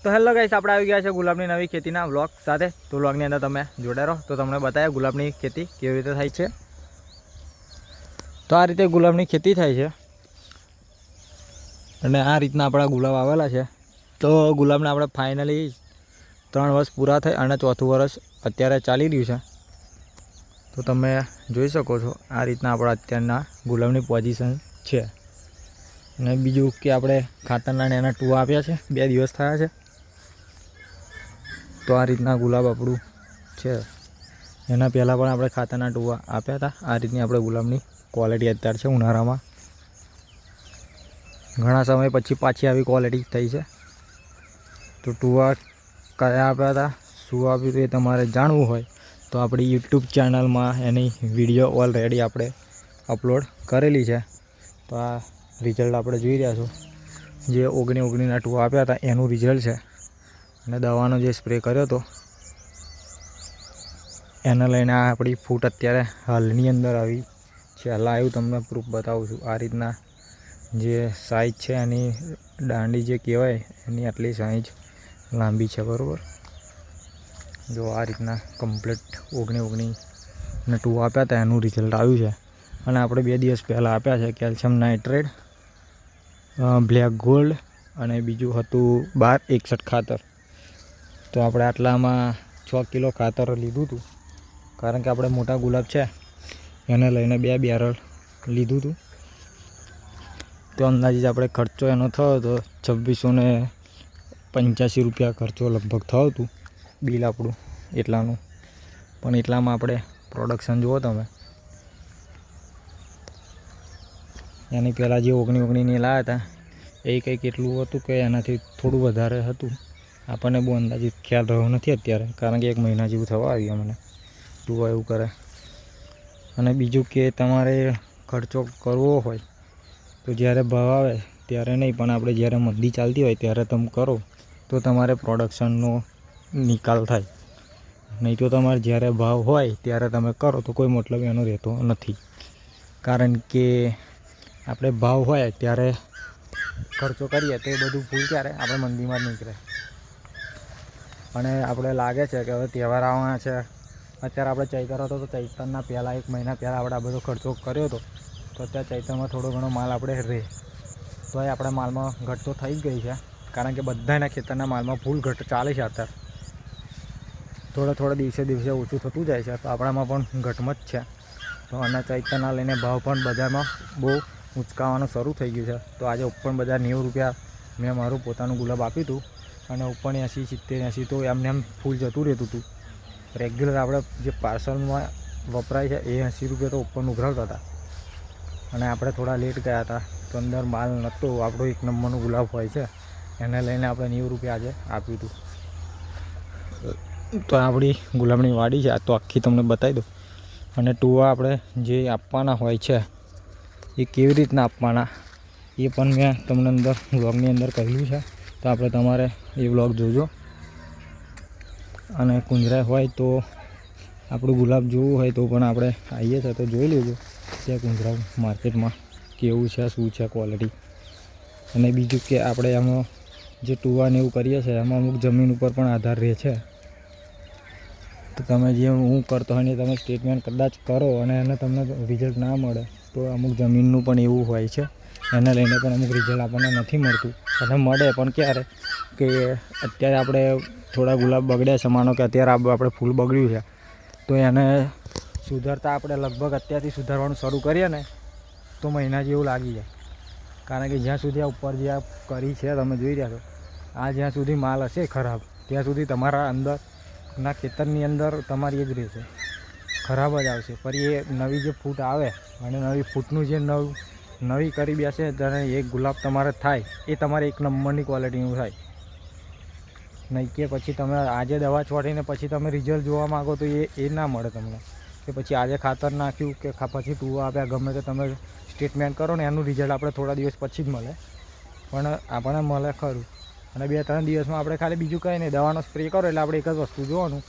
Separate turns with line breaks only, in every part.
તો hello guys, આપણે આવી ગયા છે ગુલાબની નવી ખેતીના વ્લોગ સાથે. તો વ્લોગની અંદર તમે જોડાઈ રહો તો તમને બતાવ્યા ગુલાબની ખેતી કેવી રીતે થાય છે. તો આ રીતે ગુલાબની ખેતી થાય છે અને આ રીતના આપણા ગુલાબ આવેલા છે. તો ગુલાબને આપણે ફાઇનલી 3 વર્ષ પૂરા થઈ અને ચોથું વર્ષ અત્યારે ચાલી રહ્યું છે. તો તમે જોઈ શકો છો આ રીતના આપણા અત્યારના ગુલાબની પોઝિશન છે. અને બીજું કે આપણે ખાતરના એના ટૂવા આપ્યા છે, 2 દિવસ થયા છે. તો આ રીતના ગુલાબ આપણું છે. એના પહેલાં પણ આપણે ખાતરના ટૂવા આપ્યા હતા. આ રીતની આપણે ગુલાબની ક્વોલિટી અત્યારે છે. ઉનાળામાં ઘણા સમય પછી પાછી આવી ક્વોલિટી થઈ છે. તો ટૂવા કયા આપ્યા હતા, શું આપ્યું હતું એ તમારે જાણવું હોય તો આપણી યુટ્યુબ ચેનલમાં એની વિડીયો ઓલરેડી આપણે અપલોડ કરેલી છે. તો આ રિઝલ્ટ આપણે જોઈ રહ્યા છો. જે 19 ટૂવા આપ્યા હતા એનું રિઝલ્ટ છે. અને દવાનો જે સ્પ્રે કર્યો હતો એને લઈને આ આપણી ફૂટ અત્યારે હાલની અંદર આવી છે. લાઈવ તમને પ્રૂફ બતાવું છું. આ રીતના જે સાઈઝ છે એની દાંડી જે કહેવાય એની આટલી સાઈઝ લાંબી છે, બરાબર. જો આ રીતના કમ્પ્લીટ 19 ટૂવા આપ્યા હતા એનું રિઝલ્ટ આવ્યું છે. અને આપણે 2 દિવસ પહેલાં આપ્યા છે કેલ્શિયમ નાઇટ્રેટ, બ્લેક ગોલ્ડ અને બીજું હતું 1261 ખાતર. તો આપણે આટલામાં 6 કિલો ખાતર લીધું હતું, કારણ કે આપણે મોટા ગુલાબ છે એને લઈને 2 બેરલ લીધું હતું. તો અંદાજિત આપણે ખર્ચો એનો થયો તો 2685 રૂપિયા ખર્ચો લગભગ થયો હતું બિલ આપણું એટલાનું. પણ એટલામાં આપણે પ્રોડક્શન જુઓ તમે. એની પહેલાં જે 19 લાવ્યા હતા એ કંઈક એટલું હતું કે એનાથી થોડું વધારે હતું. આપણને બહુ અંદાજિત ખ્યાલ રહ્યો નથી અત્યારે, કારણ કે 1 મહિના જેવું થવા આવ્યું મને ટૂવા એવું કરે. અને બીજું કે તમારે ખર્ચો કરવો હોય તો જ્યારે ભાવ આવે ત્યારે નહીં, પણ આપણે જ્યારે મંદી ચાલતી હોય ત્યારે તમે કરો તો તમારે પ્રોડક્શનનો નિકાલ થાય. નહીં તો તમારે જ્યારે ભાવ હોય ત્યારે તમે કરો તો કોઈ મતલબ એનો રહેતો નથી. કારણ કે આપણે ભાવ હોય ત્યારે ખર્ચો કરીએ તો એ બધું ફૂલ ક્યારે આપણે મંદીમાં જ નીકળે. અને આપણે લાગે છે કે હવે તહેવાર આવવાના છે. અત્યારે આપણે ચૈતર હતો તો ચૈતરના પહેલાં 1 મહિના પહેલાં આપણે આ બધો ખર્ચો કર્યો હતો. તો અત્યારે ચૈતરમાં થોડો ઘણો માલ આપણે રહે તો એ આપણા માલમાં ઘટ તો થઈ જ ગઈ છે, કારણ કે બધાના ખેતરના માલમાં ફૂલ ઘટ ચાલે છે અત્યારે. થોડા દિવસે ઓછું થતું જાય છે, તો આપણામાં પણ ઘટમાં જ છે. તો અને ચૈતરના લઈને ભાવ પણ બજારમાં બહુ ઉંચકાવાનું શરૂ થઈ ગયું છે. તો આજે ઓપન બજાર 90 રૂપિયા મેં મારું પોતાનું ગુલાબ આપ્યું હતું અને 80, 70, 80 તો એમ ફૂલ જતું રહેતું હતું. રેગ્યુલર આપણે જે પાર્સલમાં વપરાય છે એ 80 રૂપિયા તો ઓપન ઉઘરાવતા હતા. અને આપણે થોડા લેટ ગયા હતા તો અંદર માલ નહોતો. આપણો 1 નંબરનું ગુલાબ હોય છે એને લઈને આપણે 90 રૂપિયા આજે આપ્યું હતું. તો આપણી ગુલાબની વાડી છે આ તો આખી તમને બતાવી દો. અને ટૂવા આપણે જે આપવાના હોય છે એ કેવી રીતના આપવાના એ પણ મેં તમને અંદર વ્લોગની અંદર કહ્યું છે. તો આપણે તમારે એ વ્લોગ જોજો. અને કુંજરાય હોય તો આપણું ગુલાબ જોવું હોય તો પણ આપણે આવીએ છીએ તો જોઈ લેજો ત્યાં કુંજરાવ માર્કેટમાં કેવું છે, શું છે ક્વોલિટી. અને બીજું કે આપણે એમાં જે ટૂવાને એવું કરીએ છીએ એમાં અમુક જમીન ઉપર પણ આધાર રહે છે. તો તમે જે હું કરતો હોય ને તમે સ્ટેટમેન્ટ કદાચ કરો અને એને તમને રિઝલ્ટ ના મળે તો અમુક જમીનનું પણ એવું હોય છે. એને લઈને પણ અમુક રિઝલ્ટ આપણને નથી મળતું. અને મળે પણ ક્યારે કે અત્યારે આપણે થોડા ગુલાબ બગડ્યા છે, માનો કે અત્યારે આપણે ફૂલ બગડ્યું છે તો એને સુધારતા આપણે લગભગ અત્યારથી સુધારવાનું શરૂ કરીએ ને તો મહિના જેવું લાગી જાય. કારણ કે જ્યાં સુધી આ ઉપર જે આ કરી છે તમે જોઈ રહ્યા છો, આ જ્યાં સુધી માલ હશે ખરાબ ત્યાં સુધી તમારા અંદરના ખેતરની અંદર તમારી એ જ રહેશે, ખરાબ જ આવશે. ફરી એ નવી જે ફૂટ આવે અને નવી ફૂટનું જે નવી કરી બેસે ત્યારે એક ગુલાબ તમારે થાય એ તમારે 1 નંબરની ક્વોલિટીનું થાય. નહીં કે પછી તમે આજે દવા છોડીને પછી તમે રિઝલ્ટ જોવા માગો તો એ ના મળે તમને. કે પછી આજે ખાતર નાખ્યું કે પછી ટૂવા આપ્યા ગમે તે તમે સ્ટેટમેન્ટ કરો ને એનું રિઝલ્ટ આપણે થોડા દિવસ પછી જ મળે, પણ આપણને મળે ખરું. અને 2-3 દિવસમાં આપણે ખાલી બીજું કંઈ નહીં, દવાનો સ્પ્રે કરો એટલે આપણે એક જ વસ્તુ જોવાનું.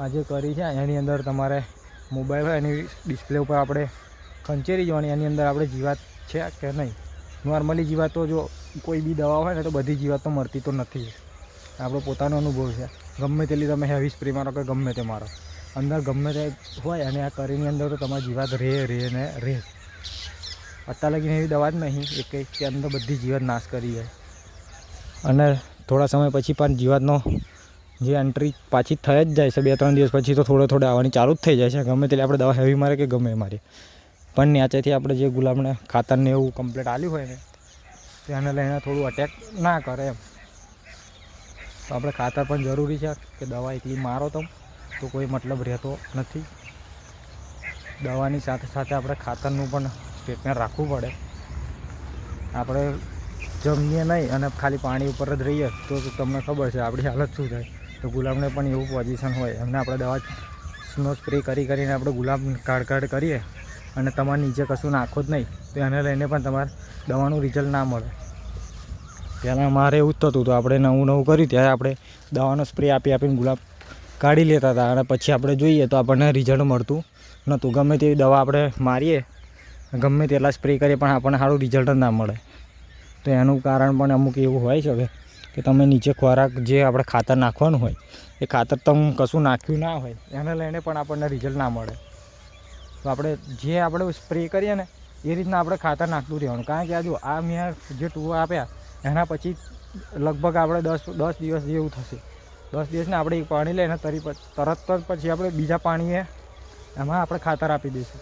આજે કરી છે એની અંદર તમારે મોબાઈલ હોય એની ડિસ્પ્લે ઉપર આપણે ખંચેરી જવાની, એની અંદર આપણે જીવાત છે કે નહીં. નોર્મલી જીવાત તો જો કોઈ બી દવા હોય ને તો બધી જીવાત તો મળતી તો નથી. આપણો પોતાનો અનુભવ છે. ગમે તેટલી તમે હેવી સ્પ્રે મારો કે ગમે તે મારો, અંદર ગમે તે હોય અને આ કરીની અંદર તો તમારી જીવાત રહે. અત્યારે લગીને એવી દવા જ નહીં કે અંદર બધી જીવાત નાશ કરી જાય. અને થોડા સમય પછી પણ જીવાતનો જે એન્ટ્રી પાછી થઈ જ જાય છે. 2-3 દિવસ પછી તો થોડે આવવાની ચાલુ જ થઈ જાય છે. ગમે તેટલી આપણે દવા હેવી મારે કે ગમે મારીએ, પણ નેચેથી આપણે જે ગુલાબને ખાતરને એવું કમ્પ્લીટ આલ્યું હોય ને તેને લઈને થોડું અટેક ના કરે એમ. તો આપણે ખાતર પણ જરૂરી છે કે દવા એટલી મારો તો કોઈ મતલબ રહેતો નથી. દવાની સાથે સાથે આપણે ખાતરનું પણ સ્ટેટમેન્ટ રાખવું પડે. આપણે જમીએ નહીં અને ખાલી પાણી ઉપર જ રહીએ તો તમને ખબર છે આપણી હાલત શું થાય. તો ગુલાબને પણ એવું પોઝિશન હોય, એમને આપણે દવાનો સ્પ્રે કરીને આપણે ગુલાબ કાઢ કરીએ અને તમારે નીચે કશું નાખો જ નહીં તો એને લઈને પણ તમારે દવાનું રિઝલ્ટ ના મળે. પહેલાં મારે એવું જ થતું હતું. આપણે નવું કર્યું ત્યારે આપણે દવાનો સ્પ્રે આપીને ગુલાબ કાઢી લેતા હતા અને પછી આપણે જોઈએ તો આપણને રિઝલ્ટ મળતું નહોતું. ગમે તેવી દવા આપણે મારીએ, ગમે તેટલા સ્પ્રે કરીએ પણ આપણને સારું રિઝલ્ટ જ ના મળે. તો એનું કારણ પણ અમુક એવું હોય શકે કે તમે નીચે ખોરાક જે આપણે ખાતર નાખવાનું હોય એ ખાતર તમે કશું નાખ્યું ના હોય એને લઈને પણ આપણને રિઝલ્ટ ના મળે. તો આપણે સ્પ્રે કરીએ ને એ રીતના આપણે ખાતર નાખતું રહેવાનું. કારણ કે આ જો આ મેં જે ટૂવા આપ્યા એના પછી લગભગ આપણે 10 દિવસ જેવું થશે. 10 દિવસને આપણે એક પાણી લઈને તરત જ પછી આપણે બીજા પાણીએ એમાં આપણે ખાતર આપી દઈશું.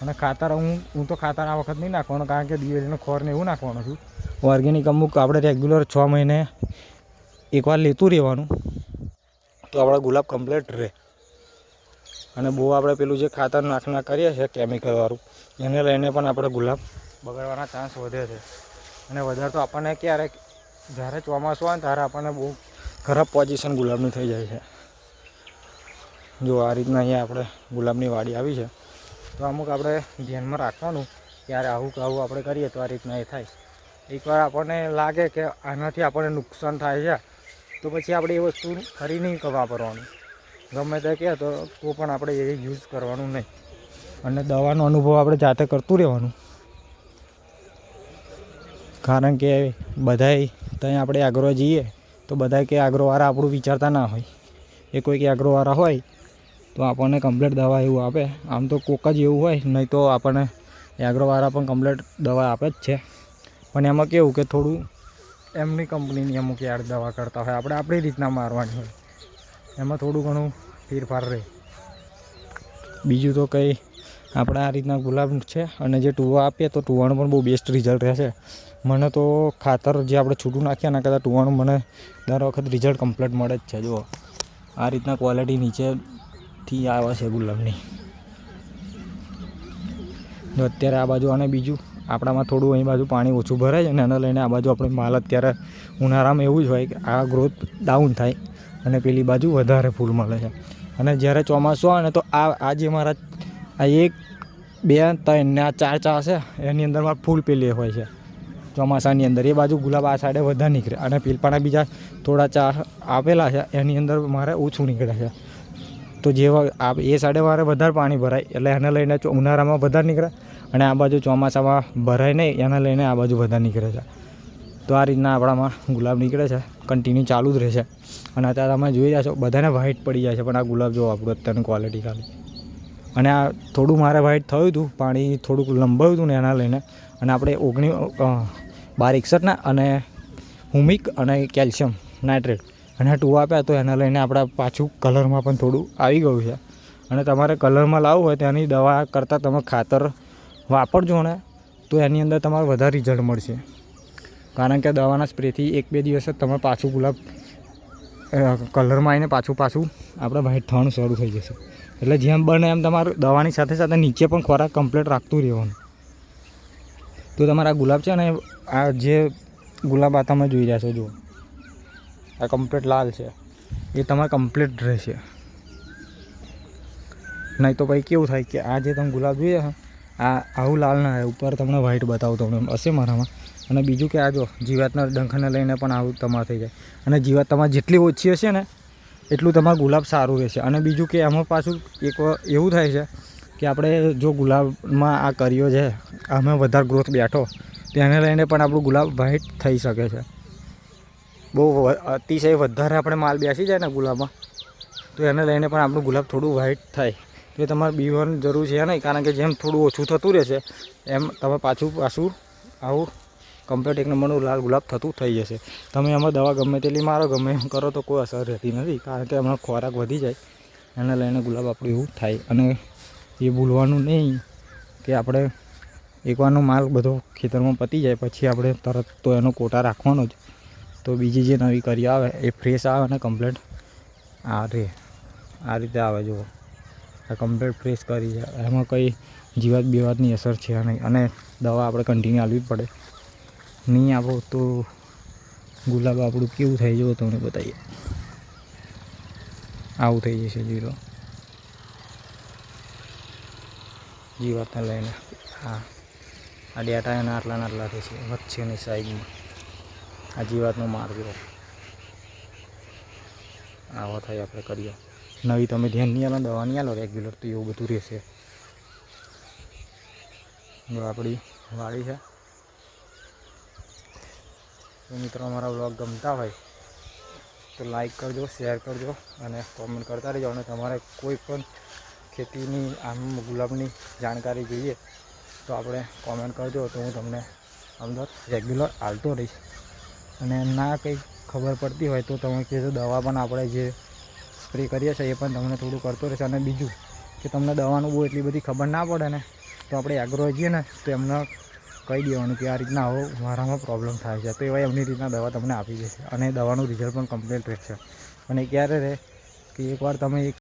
અને ખાતર હું તો ખાતર આ વખત નહીં નાખવાનું, કારણ કે દિવેલીનો ખોરને એવું નાખવાનું છું. ઓર્ગેનિક અમુક આપણે રેગ્યુલર 6 મહિને એકવાર લેતું રહેવાનું તો આપણા ગુલાબ કમ્પ્લીટ રહે. અને બહુ આપણે પેલું જે ખાતર નાખના કરીએ છીએ કેમિકલવાળું એને લઈને પણ આપણે ગુલાબ બગડવાના ચાન્સ વધે છે. અને વધારે તો આપણને જ્યારે ચોમાસું આવે ને ત્યારે આપણને બહુ ખરાબ પોઝિશન ગુલાબની થઈ જાય છે. જો આ રીતના અહીંયા આપણે ગુલાબની વાડી આવી છે તો અમુક આપણે ધ્યાનમાં રાખવાનું ત્યારે આવું આપણે કરીએ તો આ રીતના એ થાય. એકવાર આપણને લાગે કે આનાથી આપણને નુકસાન થાય છે તો પછી આપણે એ વસ્તુ ફરી નહીં વાપરવાનું. ગમે તે કહે તો પણ આપણે એ યુઝ કરવાનું નહીં. અને દવાનો અનુભવ આપણે જાતે કરતું રહેવાનું. કારણ કે બધાય ત્યાં આપણે આગ્રો જઈએ તો બધાય કે આગ્રોવાળા આપણું વિચારતા ના હોય. એ કોઈ કે આગ્રોવાળા હોય તો આપણને કમ્પ્લીટ દવા એવું આપે. આમ તો કોક જ એવું હોય, નહીં તો આપણને એગ્રોવાળા પણ કમ્પ્લીટ દવા આપે જ છે. પણ એમાં કેવું કે થોડું એમની કંપનીની અમુક દવા કરતા હોય, આપણે આપણી રીતના મારવાની હોય, એમાં થોડું ઘણું ફેરફાર રહે. બીજું તો કંઈ આપણે આ રીતના ગુલાબ છે. અને જે ટૂવા આપીએ તો ટૂવાનું પણ બહુ બેસ્ટ રિઝલ્ટ રહેશે. મને તો ખાતર જે આપણે છૂટું નાખીએ એના કરતાં ટૂવાનું મને દર વખત રિઝલ્ટ કમ્પ્લીટ મળે જ છે. જુઓ આ રીતના ક્વોલિટી નીચેથી આવે છે ગુલાબની. જો અત્યારે આ બાજુ અને બીજું આપણામાં થોડું અહીં બાજુ પાણી ઓછું ભરાય છે અને એને લઈને આ બાજુ આપણે માલ અત્યારે ઉનાળામાં એવું જ હોય કે આ ગ્રોથ ડાઉન થાય અને પેલી બાજુ વધારે ફૂલ મળે છે. અને જ્યારે ચોમાસું આવે ને તો આ જે મારા આ 1, 2, 3 ને આ 4 ચા છે એની અંદર મારા ફૂલ પેલી હોય છે ચોમાસાની અંદર. એ બાજુ ગુલાબ આ સાઈડે વધારે નીકળે અને પીલપાના બીજા થોડા ચા આપેલા છે એની અંદર મારે ઓછું નીકળે છે. તો જેવા એ સાઈડે મારે વધારે પાણી ભરાય એટલે એને લઈને ઉનાળામાં વધારે નીકળે અને આ બાજુ ચોમાસામાં ભરાય નહીં એને લઈને આ બાજુ વધારે નીકળે છે. તો આ રીતના આપણામાં ગુલાબ નીકળે છે, કન્ટિન્યુ ચાલુ જ રહે છે. અને અત્યારે તમે જોઈ રહ્યા છો બધાને વ્હાઇટ પડી જાય છે, પણ આ ગુલાબ જો આપણું અત્યારની ક્વોલિટી ખાલી. અને આ થોડું મારે વ્હાઇટ થયું હતું, પાણી થોડુંક લંબાવ્યું હતું ને એના લઈને. અને આપણે 1261 અને હુમિક અને કેલ્શિયમ નાઇટ્રેટ અને ટૂવા આપ્યા તો એના લઈને આપણા પાછું કલરમાં પણ થોડું આવી ગયું છે. અને તમારે કલરમાં લાવવું હોય તો એની દવા કરતાં તમે ખાતર વાપરજો ને તો એની અંદર તમારે વધારે રિઝલ્ટ મળશે. કારણ કે દવાના સ્પ્રેથી 1-2 દિવસ જ તમે પાછું ગુલાબ કલરમાં આવીને પાછું આપણે વ્હાઇટ થવાનું શરૂ થઈ જશે. એટલે જેમ બને એમ તમારે દવાની સાથે સાથે નીચે પણ ખોરાક કમ્પ્લીટ રાખતું રહેવાનું. તો તમારા ગુલાબ છે ને આ જે ગુલાબ આ તમે જોઈ રહ્યા છો, જુઓ આ કમ્પ્લીટ લાલ છે, એ તમારે કમ્પ્લીટ રહેશે. નહીં તો પછી કેવું થાય કે આ જે તમે ગુલાબ જોઈએ આ આવું લાલ ના આવે, ઉપર તમને વ્હાઇટ બતાવું તમને હશે મારામાં. અને બીજું કે આ જો જીવાતના ડંખને લઈને પણ આવું તમારે થઈ જાય. અને જીવાત તમારે જેટલી ઓછી હશે ને એટલું તમારું ગુલાબ સારું રહેશે. અને બીજું કે એમાં પાછું એક એવું થાય છે કે આપણે જો ગુલાબમાં આ કરીઓ છે આમાં વધારે ગ્રોથ બેઠો તો એને લઈને પણ આપણું ગુલાબ વ્હાઇટ થઈ શકે છે. બહુ અતિશય વધારે આપણે માલ બેસી જાય ને ગુલાબમાં, તો એને લઈને પણ આપણું ગુલાબ થોડું વ્હાઇટ થાય. તો એ તમારે બીવાની જરૂર છે નહીં, કારણ કે જેમ થોડું ઓછું થતું રહેશે એમ તમે પાછું આવું કમ્પ્લીટ એક નંબરનું લાલ ગુલાબ થતું થઈ જશે. તમે એમાં દવા ગમે તેટલી મારો, ગમે એમ કરો તો કોઈ અસર રહેતી નથી, કારણ કે એમાં ખોરાક વધી જાય, એને લઈને ગુલાબ આપણું એવું થાય. અને એ ભૂલવાનું નહીં કે આપણે એકવારનો માલ બધો ખેતરમાં પતી જાય પછી આપણે તરત તો એનો કોટા રાખવાનો જ. તો બીજી જે નવી કરી આવે એ ફ્રેશ આવે ને કમ્પ્લીટ આ રીતે આવે. જુઓ આ કમ્પ્લીટ ફ્રેશ કરી છે, એમાં કંઈ જીવાત બીવાતની અસર છે નહીં. અને દવા આપણે કન્ટિન્યુ આપવી પડે, નહીં આપો તો ગુલાબ આપણું કેવું થઈ જવું તમને બતાવીએ. આવું થઈ જશે જીરો જીવાતને લઈને. આ ડેટા એના આટલા થશે વચ્ચેની સાઈડમાં. આ જીવાતનો માર જુઓ આવો થાય આપણે કરીએ. નવી તમે ધ્યાન નહીં આલો, દવા નહીં આલો રેગ્યુલર, તો એવું બધું રહેશે. આપણી વાડી છે. તો મિત્રો અમારા વ્લોગ ગમતા હોય તો લાઈક કરજો, શેર કરજો અને કોમેન્ટ કરતા રહેજો. અને તમારે કોઈ પણ ખેતીની આમ ગુલાબની જાણકારી જોઈએ તો આપણે કોમેન્ટ કરજો, તો હું તમને અંદર રેગ્યુલર આવતો રહીશ. અને ના કંઈ ખબર પડતી હોય તો તમે કહેશો દવા પણ આપણે જે સ્પ્રે કરીએ છીએ એ પણ તમને થોડું કરતો રહેશે. અને બીજું કે તમને દવાનું બહુ એટલી બધી ખબર ના પડે ને, તો આપણે એગ્રો જઈએ ને તો એમને કહી દેવાનું કે આ રીતના આવો મારામાં પ્રોબ્લેમ થાય છે, તો એવા એમની રીતના દવા તમને આપી દેશે. અને દવાનું રિઝલ્ટ પણ કમ્પ્લીટ રહેશે. અને ક્યારે રહે કે એકવાર તમે એક